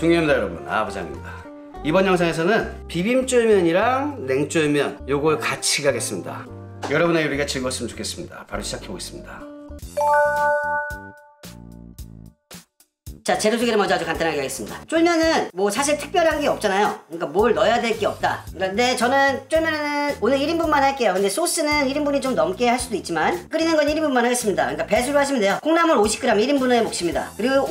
중요합니다 여러분, 아부장입니다. 이번 영상에서는 비빔쫄면이랑 냉쫄면 요걸 같이 가겠습니다. 여러분의 요리가 즐거웠으면 좋겠습니다. 바로 시작해 보겠습니다. 자, 재료 소개를 먼저 아주 간단하게 하겠습니다. 쫄면은 뭐 사실 특별한 게 없잖아요. 그러니까 뭘 넣어야 될 게 없다. 근데 저는 쫄면은 오늘 1인분만 할게요. 근데 소스는 1인분이 좀 넘게 할 수도 있지만 끓이는 건 1인분만 하겠습니다. 그러니까 배수로 하시면 돼요. 콩나물 50g 1인분에 먹습니다. 그리고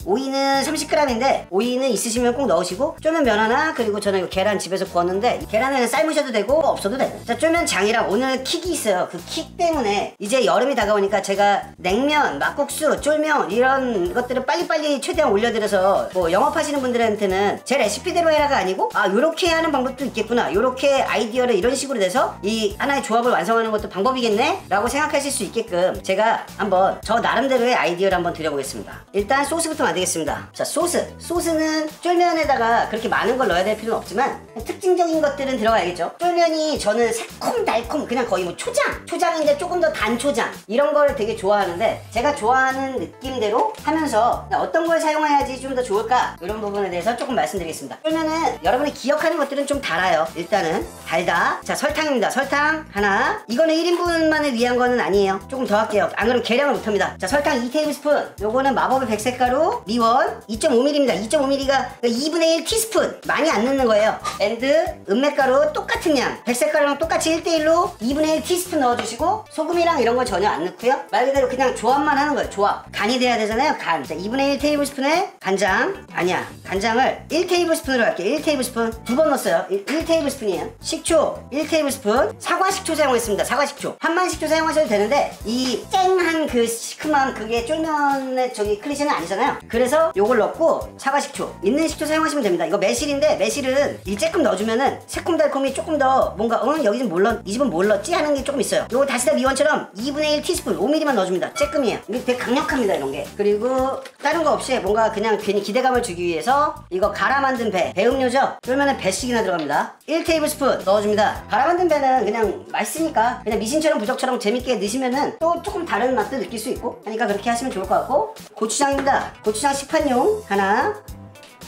오이는 30g인데 오이는 있으시면 꼭 넣으시고, 쫄면 면 하나, 그리고 저는 이거 계란 집에서 구웠는데 계란은 삶으셔도 되고 없어도 되고. 자, 쫄면 장이랑 오늘 킥이 있어요. 그 킥 때문에 이제 여름이 다가오니까 제가 냉면, 막국수, 쫄면 이런 것들을 빨리빨리 최대한 올려드려서 뭐 영업하시는 분들한테는 제 레시피대로 해라가 아니고 요렇게 하는 방법도 있겠구나, 요렇게 아이디어를 이런 식으로 돼서 이 하나의 조합을 완성하는 것도 방법이겠네 라고 생각하실 수 있게끔 제가 한번 저 나름대로의 아이디어를 한번 드려보겠습니다. 일단 소스부터 만들겠습니다. 자, 소스는 쫄면에다가 그렇게 많은 걸 넣어야 될 필요는 없지만 특징적인 것들은 들어가야겠죠. 쫄면이 저는 새콤달콤, 그냥 거의 뭐 초장인데 조금 더 단 초장, 이런 걸 되게 좋아하는데, 제가 좋아하는 느낌대로 하면서 어떤 걸 사용해야지 좀 더 좋을까, 이런 부분에 대해서 조금 말씀드리겠습니다. 그러면은 여러분이 기억하는 것들은 좀 달아요. 일단은 달다. 자, 설탕입니다. 설탕 하나. 이거는 1인분만을 위한 거는 아니에요. 조금 더 할게요. 안 그러면 계량을 못합니다. 자, 설탕 2테이블스푼. 요거는 마법의 백색가루 미원 2.5mm입니다 2.5mm가 2분의 1 티스푼. 많이 안 넣는 거예요. 앤드 은맥가루 똑같은 양, 백색가루랑 똑같이 1대1로 2분의 1 티스푼 넣어주시고, 소금이랑 이런 건 전혀 안 넣고요. 말 그대로 그냥 조합만 하는 거예요. 조합. 간이 돼야 되잖아요. 간. 자, 2분의 1 테이블스푼에 간장, 아니야, 간장을 1테이블스푼으로 할게요. 1테이블스푼. 두 번 넣었어요. 1테이블스푼이에요. 식초 1테이블스푼. 사과식초 사용했습니다. 사과식초. 한만식초 사용하셔도 되는데 이 쨍한 그 시큼한 그게 쫄면의 저기 클리셰는 아니잖아요. 그래서 요걸 넣고 사과식초, 있는 식초 사용하시면 됩니다. 이거 매실인데, 매실은 이 쬐끔 넣어주면은 새콤달콤이 조금 더 뭔가 여기 이 집은 뭘 넣었지 하는 게 조금 있어요. 요거 다시다 미원처럼 2분의 1 티스푼 5mm만 넣어줍니다. 쬐끔이에요. 이게 되게 강력합니다, 이런 게. 그리고 다른 거 없이 뭔가 그냥 괜히 기대감을 주기 위해서 이거 갈아 만든 배음료죠. 쫄면에 배씩이나 들어갑니다. 1테이블스푼 넣어줍니다. 갈아 만든 배는 그냥 맛있으니까 그냥 미신처럼 부적처럼 재밌게 넣으시면은 또 조금 다른 맛도 느낄 수 있고 하니까 그렇게 하시면 좋을 것 같고, 고추장입니다. 고추장 시판용 하나,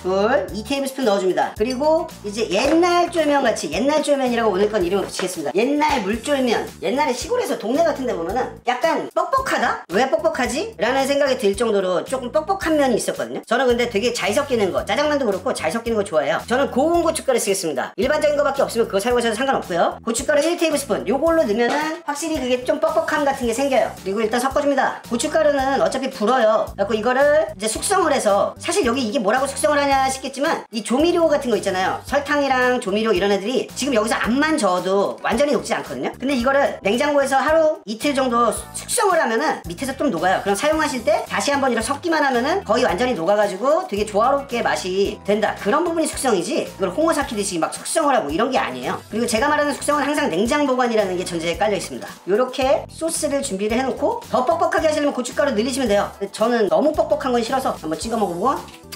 둘, 2테이블스푼 넣어줍니다. 그리고 이제 옛날 쫄면같이, 옛날 쫄면이라고 오늘 건 이름을 붙이겠습니다. 옛날 물쫄면. 옛날에 시골에서 동네 같은 데 보면은 약간 뻑뻑하다? 왜 뻑뻑하지? 라는 생각이 들 정도로 조금 뻑뻑한 면이 있었거든요. 저는 근데 되게 잘 섞이는 거, 짜장면도 그렇고 잘 섞이는 거 좋아해요. 저는 고운 고춧가루 쓰겠습니다. 일반적인 거밖에 없으면 그거 사용하셔도 상관없고요. 고춧가루 1테이블스푼. 요걸로 넣으면은 확실히 그게 좀 뻑뻑함 같은 게 생겨요. 그리고 일단 섞어줍니다. 고춧가루는 어차피 불어요. 그래서 이거를 이제 숙성을 해서, 사실 여기 이게 뭐라고 숙성을 하냐 싶겠지만 이 조미료 같은 거 있잖아요. 설탕이랑 조미료 이런 애들이 지금 여기서 암만 저어도 완전히 녹지 않거든요. 근데 이거를 냉장고에서 하루 이틀 정도 숙성을 하면은 밑에서 좀 녹아요. 그럼 사용하실 때 다시 한번 이렇게 섞기만 하면은 거의 완전히 녹아가지고 되게 조화롭게 맛이 된다. 그런 부분이 숙성이지, 이걸 홍어 삭히듯이 막 숙성을 하고 이런 게 아니에요. 그리고 제가 말하는 숙성은 항상 냉장 보관이라는 게 전제에 깔려 있습니다. 요렇게 소스를 준비를 해놓고 더 뻑뻑하게 하시려면 고춧가루 늘리시면 돼요. 근데 저는 너무 뻑뻑한 건 싫어서 한번 찍어 먹어보고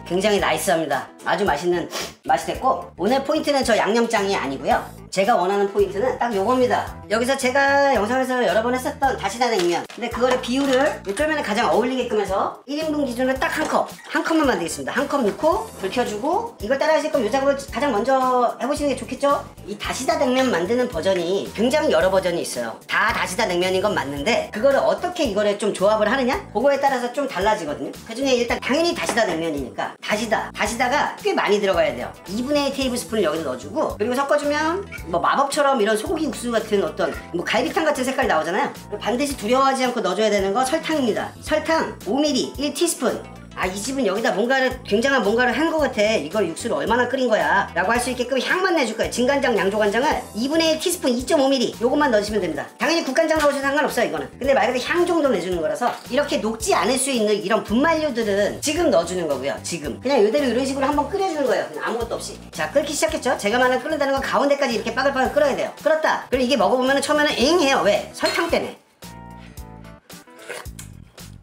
굉장히 나이스합니다. 아주 맛있는 맛이 됐고, 오늘 포인트는 저 양념장이 아니고요. 제가 원하는 포인트는 딱 요겁니다. 여기서 제가 영상에서 여러 번 했었던 다시다 냉면, 근데 그거를 비율을 이 쫄면에 가장 어울리게끔 해서 1인분 기준으로 딱 한 컵만 만들겠습니다. 한 컵 넣고 불 켜주고, 이걸 따라 하실 거면 요 작업을 가장 먼저 해보시는 게 좋겠죠? 이 다시다 냉면 만드는 버전이 굉장히 여러 버전이 있어요. 다 다시다 냉면인 건 맞는데 그거를 어떻게 이거를 좀 조합을 하느냐? 그거에 따라서 좀 달라지거든요. 그 중에 일단 당연히 다시다 냉면이니까 다시다가 꽤 많이 들어가야 돼요. 2분의 1 테이블스푼을 여기서 넣어주고, 그리고 섞어주면 뭐 마법처럼 이런 소고기 육수 같은 어떤 뭐 갈비탕 같은 색깔이 나오잖아요. 반드시 두려워하지 않고 넣어줘야 되는 거 설탕입니다. 설탕 5ml 1티스푼. 이 집은 여기다 굉장한 뭔가를 한 것 같아. 이걸 육수를 얼마나 끓인 거야 라고 할 수 있게끔 향만 내줄 거예요. 진간장, 양조간장을 2분의 1 티스푼 2.5ml 요것만 넣으시면 됩니다. 당연히 국간장 넣으셔도 상관없어요, 이거는. 근데 말 그대로 향 정도 내주는 거라서 이렇게 녹지 않을 수 있는 이런 분말류들은 지금 넣어주는 거고요. 지금 그냥 이대로 이런 식으로 한번 끓여주는 거예요. 그냥 아무것도 없이. 자, 끓기 시작했죠? 제가 말하는 끓는다는 건 가운데까지 이렇게 빠글빠글 끓어야 돼요. 끓었다. 그리고 이게 먹어보면 처음에는 엥 해요. 왜? 설탕 때문에.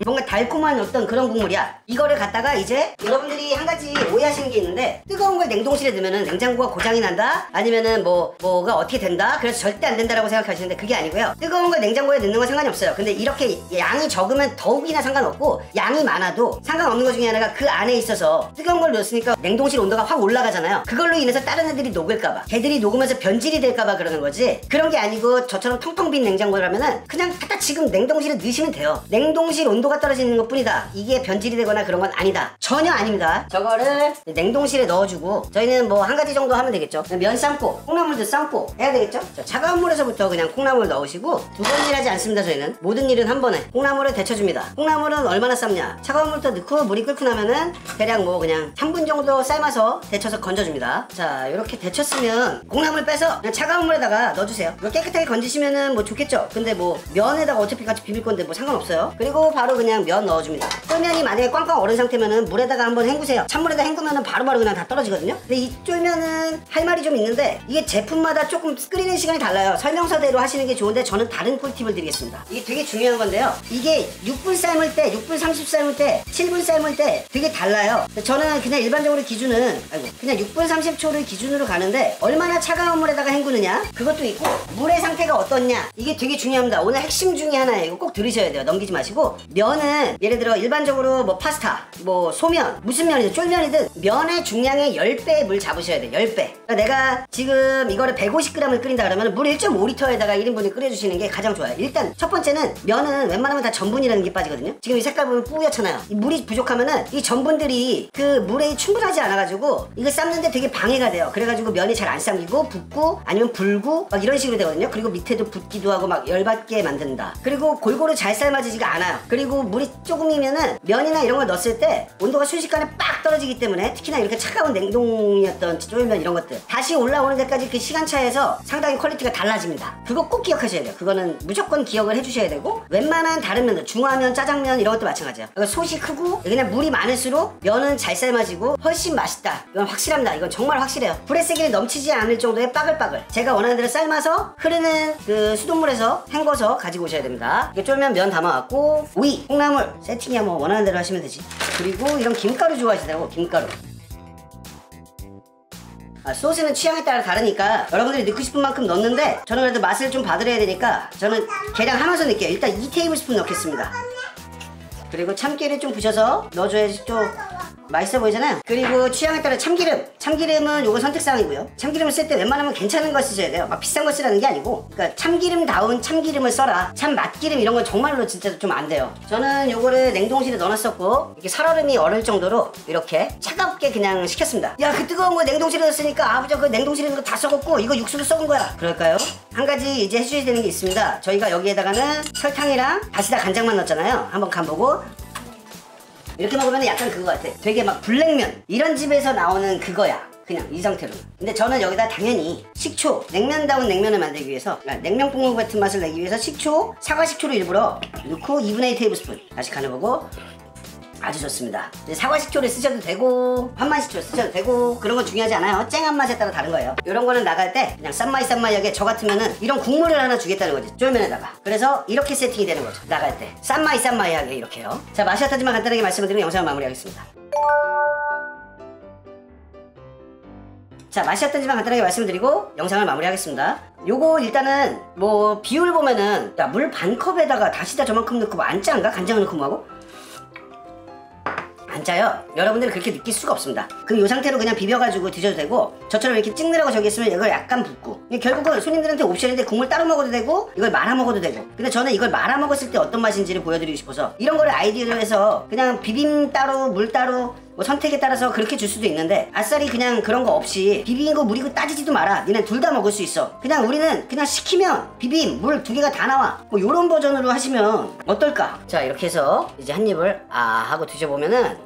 뭔가 달콤한 어떤 그런 국물이야. 이거를 갖다가 이제 여러분들이 한 가지 오해하시는 오해하시는 게 있는데 뜨거운 걸 냉동실에 넣으면은 냉장고가 고장이 난다? 아니면은 뭐가 어떻게 된다? 그래서 절대 안 된다라고 생각하시는데 그게 아니고요. 뜨거운 걸 냉장고에 넣는 건 상관이 없어요. 근데 이렇게 양이 적으면 더욱이나 상관없고 양이 많아도 상관없는 것 중에 하나가 그 안에 있어서 뜨거운 걸 넣었으니까 냉동실 온도가 확 올라가잖아요. 그걸로 인해서 다른 애들이 녹을까봐, 걔들이 녹으면서 변질이 될까봐 그러는 거지, 그런 게 아니고 저처럼 텅텅 빈 냉장고라면은 그냥 갖다 지금 냉동실에 넣으시면 돼요. 냉동실 온도가 떨어지는 것 뿐이다. 이게 변질이 되거나 그런 건 아니다. 전혀 아닙니다. 저거를 냉동실에 넣어주고 저희는 뭐 한 가지 정도 하면 되겠죠. 면 삶고 콩나물도 삶고 해야 되겠죠. 자, 차가운 물에서부터 그냥 콩나물 넣으시고 두 번 일하지 않습니다. 저희는 모든 일은 한 번에 콩나물을 데쳐줍니다. 콩나물은 얼마나 삶냐, 차가운 물도 넣고 물이 끓고 나면은 대략 뭐 그냥 3분 정도 삶아서 데쳐서 건져줍니다. 자, 이렇게 데쳤으면 콩나물 빼서 그냥 차가운 물에다가 넣어주세요. 이거 깨끗하게 건지시면은 뭐 좋겠죠. 근데 뭐 면에다가 어차피 같이 비빌 건데 뭐 상관없어요. 그리고 바로 그냥 면 넣어줍니다. 쫄면이 만약에 꽝꽝 얼은 상태면은 물에다가 한번 헹구세요. 찬물에다 헹구면은 바로바로 그냥 다 떨어지거든요. 근데 이 쫄면은 할 말이 좀 있는데 이게 제품마다 조금 끓이는 시간이 달라요. 설명서대로 하시는 게 좋은데 저는 다른 꿀팁을 드리겠습니다. 이게 되게 중요한 건데요. 이게 6분 삶을 때, 6분 30 삶을 때, 7분 삶을 때 되게 달라요. 저는 그냥 일반적으로 기준은 그냥 6분 30초를 기준으로 가는데 얼마나 차가운 물에다가 헹구느냐 그것도 있고 물의 상태가 어떻냐 이게 되게 중요합니다. 오늘 핵심 중에 하나예요. 이거 꼭 들으셔야 돼요. 넘기지 마시고, 면은 예를 들어 일반적으로 뭐 파스타, 뭐 소면, 무슨 면이든 쫄면이든 면의 중량의 10배의 물 잡으셔야 돼요. 10배. 그러니까 내가 지금 이거를 150g을 끓인다 그러면 물 1.5리터에다가 1인분을 끓여주시는 게 가장 좋아요. 일단 첫 번째는 면은 웬만하면 다 전분이라는 게 빠지거든요. 지금 이 색깔 보면 뿌옇잖아요. 이 물이 부족하면은 이 전분들이 그 물에 충분하지 않아가지고 이거 삶는데 되게 방해가 돼요. 그래가지고 면이 잘 안 삶기고 붓고 아니면 불고 막 이런 식으로 되거든요. 그리고 밑에도 붓기도 하고 막 열받게 만든다. 그리고 골고루 잘 삶아지지가 않아요. 그리고 물이 조금이면은 면이나 이런 걸 넣었을 때 온도가 순식간에 빡 떨어지기 때문에 특히나 이렇게 차가운 냉동이었던 쫄면 이런 것들 다시 올라오는 데까지 그 시간차에서 상당히 퀄리티가 달라집니다. 그거 꼭 기억하셔야 돼요. 그거는 무조건 기억을 해주셔야 되고, 웬만한 다른 면들 중화면, 짜장면 이런 것도 마찬가지예요. 솥이 크고 그냥 물이 많을수록 면은 잘 삶아지고 훨씬 맛있다. 이건 확실합니다. 이건 정말 확실해요. 불의 세기를 넘치지 않을 정도의 빠글빠글, 제가 원하는 대로 삶아서 흐르는 그 수돗물에서 헹궈서 가지고 오셔야 됩니다. 이게 쫄면 면 담아갖고 오이, 콩나물 세팅이야 뭐 원하는 대로 하시면 되지. 그리고 이런 김가루 좋아하시더라고. 김가루. 소스는 취향에 따라 다르니까 여러분들이 넣고 싶은 만큼 넣는데 저는 그래도 맛을 좀 봐드려야 되니까 저는 계량 하면서 넣을게요. 일단 2테이블스푼 넣겠습니다. 그리고 참기름 좀 부셔서 넣어줘야지 좀 맛있어 보이잖아요. 그리고 취향에 따라 참기름. 참기름은 요거 선택사항이고요. 참기름을 쓸 때 웬만하면 괜찮은 거 쓰셔야 돼요. 막 비싼 거 쓰라는 게 아니고, 그러니까 참기름다운 참기름을 써라. 참 맛기름 이런 건 정말로 진짜 좀 안 돼요. 저는 요거를 냉동실에 넣어놨었고 이렇게 살얼음이 얼을 정도로 이렇게 차갑게 그냥 식혔습니다. 야, 그 뜨거운 거 냉동실에 넣었으니까 아버지 그 냉동실에 있는 거 다 썩었고 이거 육수도 썩은 거야. 그럴까요? 한 가지 이제 해주셔야 되는 게 있습니다. 저희가 여기에다가는 설탕이랑 다시다 간장만 넣었잖아요. 한번 간보고 이렇게 먹으면 약간 그거 같아. 되게 막 불냉면 이런 집에서 나오는 그거야. 그냥 이 상태로는. 근데 저는 여기다 당연히 식초, 냉면다운 냉면을 만들기 위해서, 그러니까 냉면 볶음 같은 맛을 내기 위해서 식초, 사과 식초를 일부러 넣고 2분의 1 테이블스푼 다시 간해보고 아주 좋습니다. 사과 식초를 쓰셔도 되고 한만 식초를 쓰셔도 되고 그런 건 중요하지 않아요. 쨍한 맛에 따라 다른 거예요. 이런 거는 나갈 때 그냥 쌈마이하게 저 같으면은 이런 국물을 하나 주겠다는 거지. 쫄면에다가. 그래서 이렇게 세팅이 되는 거죠. 나갈 때 쌈마이하게 이렇게요. 자, 맛이 어떠지만 간단하게 말씀을 드리고 영상을 마무리하겠습니다. 자, 맛이 어떤지만 간단하게 말씀드리고 영상을 마무리하겠습니다. 요거 일단은 뭐 비율 보면은 야, 물 반 컵에다가 다시다 저만큼 넣고 뭐 안 짠가? 간장을 넣고 뭐하고? 안 짜요. 여러분들은 그렇게 느낄 수가 없습니다. 그럼 이 상태로 그냥 비벼가지고 드셔도 되고, 저처럼 이렇게 찍느라고 저기 있으면 이걸 약간 붓고, 결국은 손님들한테 옵션인데 국물 따로 먹어도 되고 이걸 말아 먹어도 되고, 근데 저는 이걸 말아 먹었을 때 어떤 맛인지를 보여드리고 싶어서 이런 거를 아이디어로 해서 그냥 비빔 따로 물 따로 뭐 선택에 따라서 그렇게 줄 수도 있는데, 아싸리 그냥 그런 거 없이 비빔이고 물이고 따지지도 마라. 니네 둘 다 먹을 수 있어. 그냥 우리는 그냥 시키면 비빔 물 두 개가 다 나와. 뭐 요런 버전으로 하시면 어떨까? 자, 이렇게 해서 이제 한 입을 하고 드셔보면은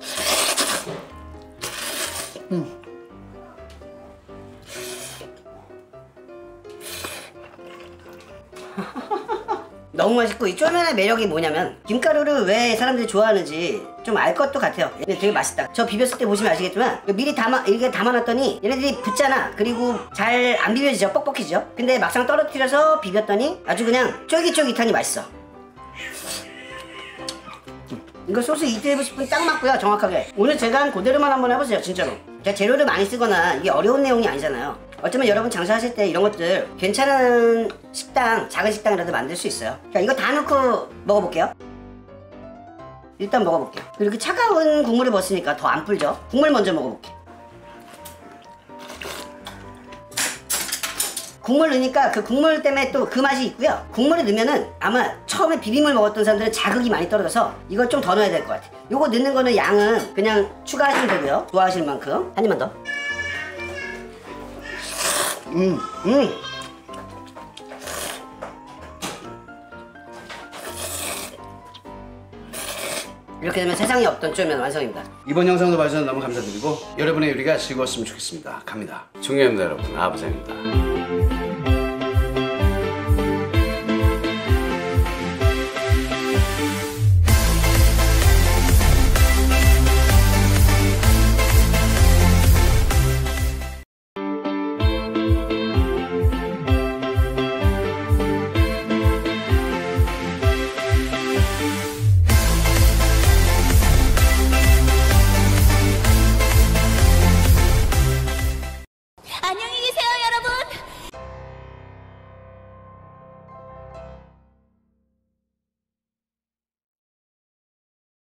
너무 맛있고, 이 쫄면의 매력이 뭐냐면 김가루를 왜 사람들이 좋아하는지 좀 알 것도 같아요. 근데 되게 맛있다. 저 비볐을 때 보시면 아시겠지만 미리 이렇게 담아놨더니 얘네들이 붙잖아. 그리고 잘 안 비벼지죠. 뻑뻑해지죠. 근데 막상 떨어뜨려서 비볐더니 아주 그냥 쫄깃쫄깃하니 맛있어. 이거 소스 2테이블스푼 딱 맞고요, 정확하게. 오늘 제가 한 그대로만 한번 해보세요, 진짜로. 제가 재료를 많이 쓰거나 이게 어려운 내용이 아니잖아요. 어쩌면 여러분 장사하실 때 이런 것들 괜찮은 식당, 작은 식당이라도 만들 수 있어요. 자, 이거 다 넣고 먹어볼게요. 일단 먹어볼게요. 이렇게 차가운 국물을 먹었으니까 더 안 불죠? 국물 먼저 먹어볼게요. 국물 넣으니까 그 국물 때문에 또 그 맛이 있고요. 국물을 넣으면은 아마 처음에 비빔물 먹었던 사람들은 자극이 많이 떨어져서 이걸 좀 더 넣어야 될 것 같아요. 요거 넣는 거는 양은 그냥 추가하시면 되고요. 좋아하실 만큼. 한 입만 더. 이렇게 되면 세상에 없던 쫄면 완성입니다. 이번 영상도 봐주셔서 너무 감사드리고 여러분의 요리가 즐거웠으면 좋겠습니다. 갑니다. 중요합니다 여러분. 아부장입니다.